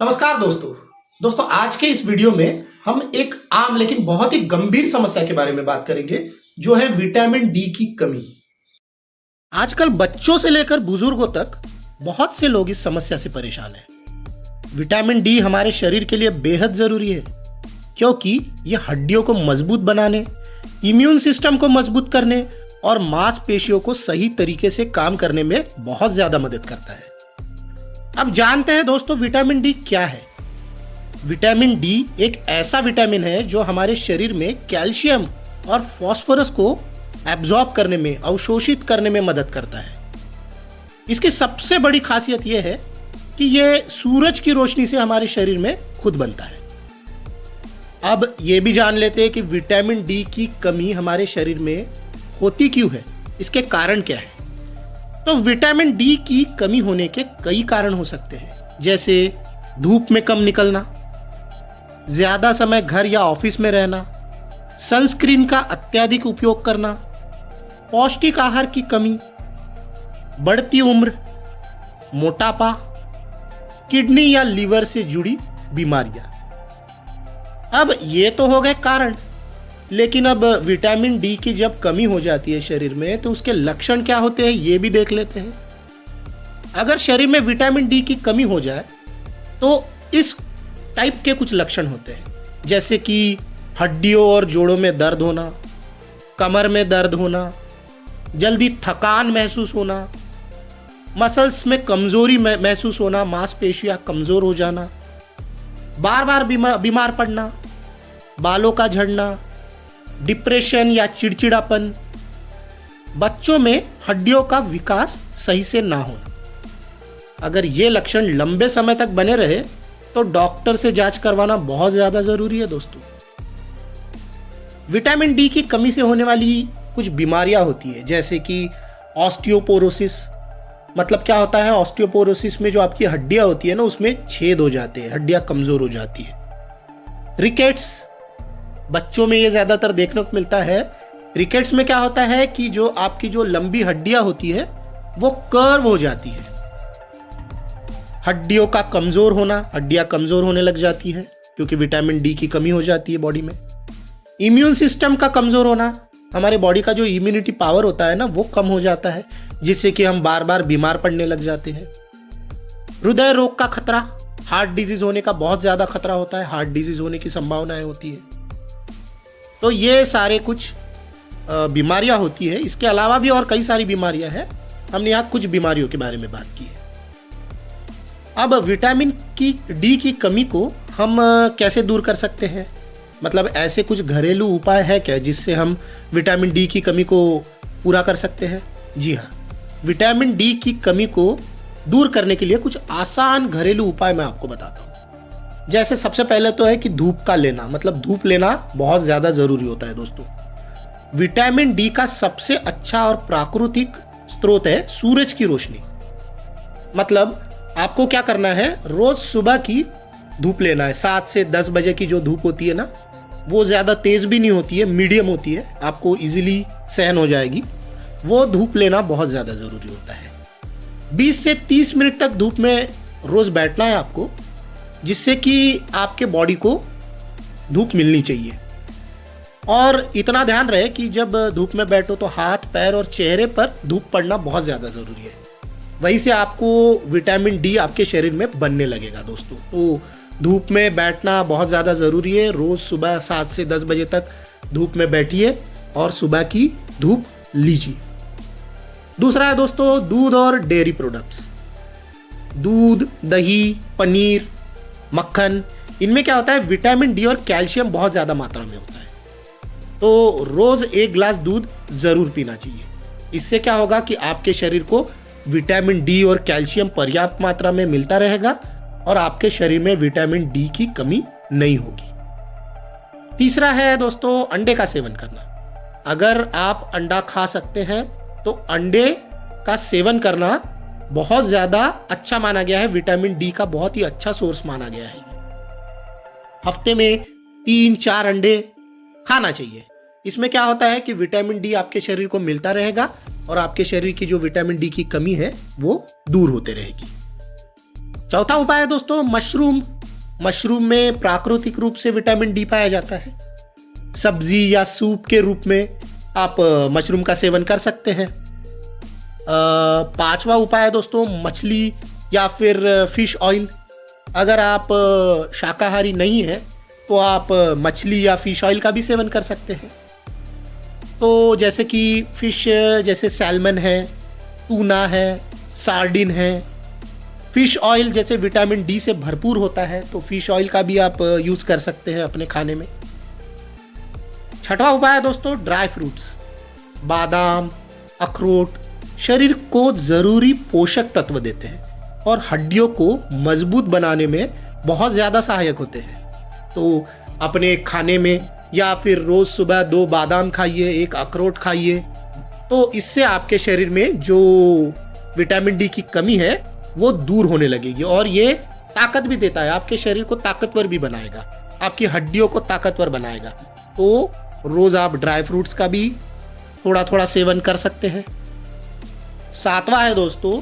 नमस्कार दोस्तों आज के इस वीडियो में हम एक आम लेकिन बहुत ही गंभीर समस्या के बारे में बात करेंगे जो है विटामिन डी की कमी। आजकल बच्चों से लेकर बुजुर्गों तक बहुत से लोग इस समस्या से परेशान हैं। विटामिन डी हमारे शरीर के लिए बेहद जरूरी है क्योंकि यह हड्डियों को मजबूत बनाने, इम्यून सिस्टम को मजबूत करने और मांसपेशियों को सही तरीके से काम करने में बहुत ज्यादा मदद करता है। अब जानते हैं दोस्तों विटामिन डी क्या है। विटामिन डी एक ऐसा विटामिन है जो हमारे शरीर में कैल्शियम और फास्फोरस को एब्जॉर्ब करने में, अवशोषित करने में मदद करता है। इसकी सबसे बड़ी खासियत यह है कि यह सूरज की रोशनी से हमारे शरीर में खुद बनता है। अब यह भी जान लेते हैं कि विटामिन डी की कमी हमारे शरीर में होती क्यों है, इसके कारण क्या है। तो विटामिन डी की कमी होने के कई कारण हो सकते हैं, जैसे धूप में कम निकलना, ज्यादा समय घर या ऑफिस में रहना, सनस्क्रीन का अत्यधिक उपयोग करना, पौष्टिक आहार की कमी, बढ़ती उम्र, मोटापा, किडनी या लीवर से जुड़ी बीमारियां। अब ये तो हो गए कारण, लेकिन अब विटामिन डी की जब कमी हो जाती है शरीर में तो उसके लक्षण क्या होते हैं ये भी देख लेते हैं। अगर शरीर में विटामिन डी की कमी हो जाए तो इस टाइप के कुछ लक्षण होते हैं, जैसे कि हड्डियों और जोड़ों में दर्द होना, कमर में दर्द होना, जल्दी थकान महसूस होना, मसल्स में कमजोरी महसूस होना, मांसपेशियां कमजोर हो जाना, बार बार बीमार पड़ना, बालों का झड़ना, डिप्रेशन या चिड़चिड़ापन, बच्चों में हड्डियों का विकास सही से ना होना। अगर ये लक्षण लंबे समय तक बने रहे तो डॉक्टर से जांच करवाना बहुत ज्यादा जरूरी है दोस्तों। विटामिन डी की कमी से होने वाली कुछ बीमारियां होती है, जैसे कि ऑस्टियोपोरोसिस। मतलब क्या होता है, ऑस्टियोपोरोसिस में जो आपकी हड्डियां होती है ना उसमें छेद हो जाते हैं, हड्डियां कमजोर हो जाती है। रिकेट्स, बच्चों में ये ज्यादातर देखने को मिलता है। रिकेट्स में क्या होता है कि जो आपकी जो लंबी हड्डियां होती है वो कर्व हो जाती है। हड्डियों का कमजोर होना, हड्डियां कमजोर होने लग जाती है क्योंकि विटामिन डी की कमी हो जाती है बॉडी में। इम्यून सिस्टम का कमजोर होना, हमारे बॉडी का जो इम्यूनिटी पावर होता है ना वो कम हो जाता है, जिससे कि हम बार बार बीमार पड़ने लग जाते हैं। हृदय रोग का खतरा, हार्ट डिजीज होने का बहुत ज्यादा खतरा होता है, हार्ट डिजीज होने की संभावनाएं होती है। तो ये सारे कुछ बीमारियां होती है। इसके अलावा भी और कई सारी बीमारियां हैं, हमने यहाँ कुछ बीमारियों के बारे में बात की है। अब विटामिन की डी की कमी को हम कैसे दूर कर सकते हैं, मतलब ऐसे कुछ घरेलू उपाय है क्या जिससे हम विटामिन डी की कमी को पूरा कर सकते हैं। जी हाँ, विटामिन डी की कमी को दूर करने के लिए कुछ आसान घरेलू उपाय मैं आपको बताता हूँ। जैसे सबसे पहले तो है कि धूप का लेना, मतलब धूप लेना बहुत ज्यादा जरूरी होता है दोस्तों। विटामिन डी का सबसे अच्छा और प्राकृतिक स्रोत है सूरज की रोशनी। मतलब आपको क्या करना है, रोज सुबह की धूप लेना है। 7 से 10 बजे की जो धूप होती है ना वो ज्यादा तेज भी नहीं होती है, मीडियम होती है, आपको इजीली सहन हो जाएगी। वो धूप लेना बहुत ज्यादा जरूरी होता है। 20 से 30 मिनट तक धूप में रोज बैठना है आपको, जिससे कि आपके बॉडी को धूप मिलनी चाहिए। और इतना ध्यान रहे कि जब धूप में बैठो तो हाथ, पैर और चेहरे पर धूप पड़ना बहुत ज़्यादा ज़रूरी है। वहीं से आपको विटामिन डी आपके शरीर में बनने लगेगा दोस्तों। तो धूप में बैठना बहुत ज़्यादा ज़रूरी है। रोज़ सुबह 7 से 10 बजे तक धूप में बैठिए और सुबह की धूप लीजिए। दूसरा है दोस्तों दूध और डेयरी प्रोडक्ट्स। दूध, दही, पनीर, मक्खन, इनमें क्या होता है, विटामिन डी और कैल्शियम बहुत ज्यादा मात्रा में होता है। तो रोज 1 गिलास दूध जरूर पीना चाहिए। इससे क्या होगा कि आपके शरीर को विटामिन डी और कैल्शियम पर्याप्त मात्रा में मिलता रहेगा और आपके शरीर में विटामिन डी की कमी नहीं होगी। तीसरा है दोस्तों अंडे का सेवन करना। अगर आप अंडा खा सकते हैं तो अंडे का सेवन करना बहुत ज्यादा अच्छा माना गया है। विटामिन डी का बहुत ही अच्छा सोर्स माना गया है। हफ्ते में 3-4 अंडे खाना चाहिए। इसमें क्या होता है कि विटामिन डी आपके शरीर को मिलता रहेगा और आपके शरीर की जो विटामिन डी की कमी है वो दूर होते रहेगी। चौथा उपाय है दोस्तों मशरूम। मशरूम में प्राकृतिक रूप से विटामिन डी पाया जाता है। सब्जी या सूप के रूप में आप मशरूम का सेवन कर सकते हैं। पांचवा उपाय है दोस्तों मछली या फिर फिश ऑयल। अगर आप शाकाहारी नहीं हैं तो आप मछली या फिश ऑयल का भी सेवन कर सकते हैं। तो जैसे कि फिश, जैसे सैल्मन है, टूना है, सार्डिन है। फिश ऑयल जैसे विटामिन डी से भरपूर होता है, तो फिश ऑयल का भी आप यूज़ कर सकते हैं अपने खाने में। छठवां उपाय है दोस्तों ड्राई फ्रूट्स। बादाम, अखरोट शरीर को ज़रूरी पोषक तत्व देते हैं और हड्डियों को मजबूत बनाने में बहुत ज़्यादा सहायक होते हैं। तो अपने खाने में या फिर रोज़ सुबह 2 बादाम खाइए, 1 अखरोट खाइए, तो इससे आपके शरीर में जो विटामिन डी की कमी है वो दूर होने लगेगी और ये ताकत भी देता है, आपके शरीर को ताकतवर भी बनाएगा, आपकी हड्डियों को ताकतवर बनाएगा। तो रोज़ आप ड्राई फ्रूट्स का भी थोड़ा थोड़ा सेवन कर सकते हैं। सातवां है दोस्तों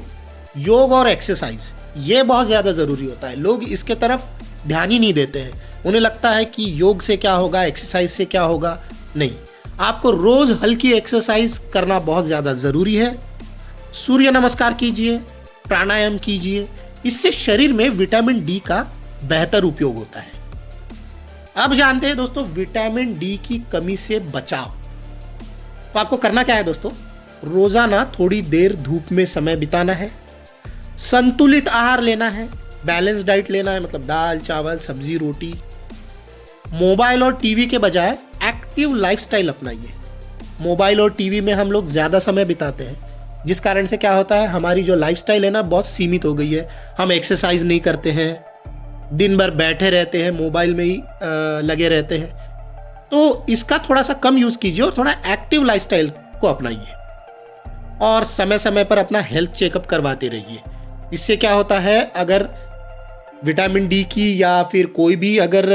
योग और एक्सरसाइज। ये बहुत ज़्यादा ज़रूरी होता है। लोग इसके तरफ ध्यान ही नहीं देते हैं। उन्हें लगता है कि योग से क्या होगा, एक्सरसाइज से क्या होगा। नहीं, आपको रोज़ हल्की एक्सरसाइज करना बहुत ज़्यादा ज़रूरी है। सूर्य नमस्कार कीजिए, प्राणायाम कीजिए, इससे शरीर में विटामिन डी का बेहतर उपयोग होता है। अब जानते हैं दोस्तों विटामिन डी की कमी से बचाव। तो आपको करना क्या है दोस्तों, रोजाना थोड़ी देर धूप में समय बिताना है, संतुलित आहार लेना है, बैलेंस डाइट लेना है, मतलब दाल, चावल, सब्जी, रोटी। मोबाइल और टीवी के बजाय एक्टिव लाइफस्टाइल अपनाइए। मोबाइल और टीवी में हम लोग ज़्यादा समय बिताते हैं, जिस कारण से क्या होता है, हमारी जो लाइफस्टाइल है ना बहुत सीमित हो गई है। हम एक्सरसाइज नहीं करते हैं, दिन भर बैठे रहते हैं, मोबाइल में ही लगे रहते हैं। तो इसका थोड़ा सा कम यूज़ कीजिए और थोड़ा एक्टिव लाइफस्टाइल को अपनाइए और समय समय पर अपना हेल्थ चेकअप करवाते रहिए। इससे क्या होता है, अगर विटामिन डी की या फिर कोई भी अगर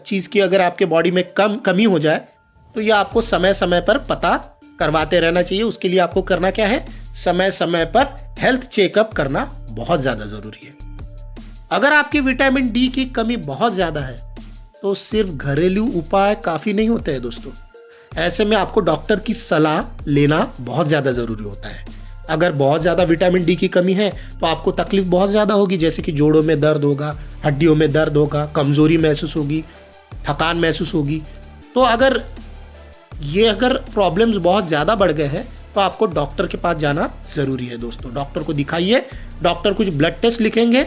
चीज़ की अगर आपके बॉडी में कमी हो जाए तो ये आपको समय समय पर पता करवाते रहना चाहिए। उसके लिए आपको करना क्या है, समय समय पर हेल्थ चेकअप करना बहुत ज़्यादा ज़रूरी है। अगर आपकी विटामिन डी की कमी बहुत ज़्यादा है तो सिर्फ घरेलू उपाय काफ़ी नहीं होते हैं दोस्तों। ऐसे में आपको डॉक्टर की सलाह लेना बहुत ज़्यादा ज़रूरी होता है। अगर बहुत ज़्यादा विटामिन डी की कमी है तो आपको तकलीफ बहुत ज़्यादा होगी, जैसे कि जोड़ों में दर्द होगा, हड्डियों में दर्द होगा, कमज़ोरी महसूस होगी, थकान महसूस होगी। तो अगर प्रॉब्लम्स बहुत ज़्यादा बढ़ गए हैं तो आपको डॉक्टर के पास जाना ज़रूरी है दोस्तों। डॉक्टर को दिखाइए, डॉक्टर कुछ ब्लड टेस्ट लिखेंगे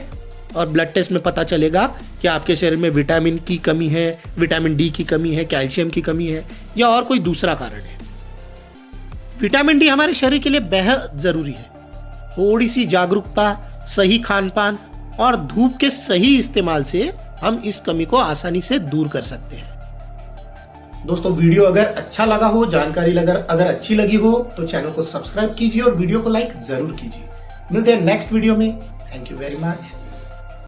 और ब्लड टेस्ट में पता चलेगा कि आपके शरीर में विटामिन की कमी है, विटामिन डी की कमी है, कैल्शियम की कमी है या और कोई दूसरा कारण है। विटामिन डी हमारे शरीर के लिए बेहद ज़रूरी है। थोड़ी सी जागरूकता, सही खान पान और धूप के सही इस्तेमाल से हम इस कमी को आसानी से दूर कर सकते हैं। दोस्तों वीडियो अगर अच्छा लगा हो, जानकारी अगर अच्छी लगी हो तो चैनल को सब्सक्राइब कीजिए और वीडियो को लाइक ज़रूर कीजिए। मिलते हैं नेक्स्ट वीडियो में। Thank you very much.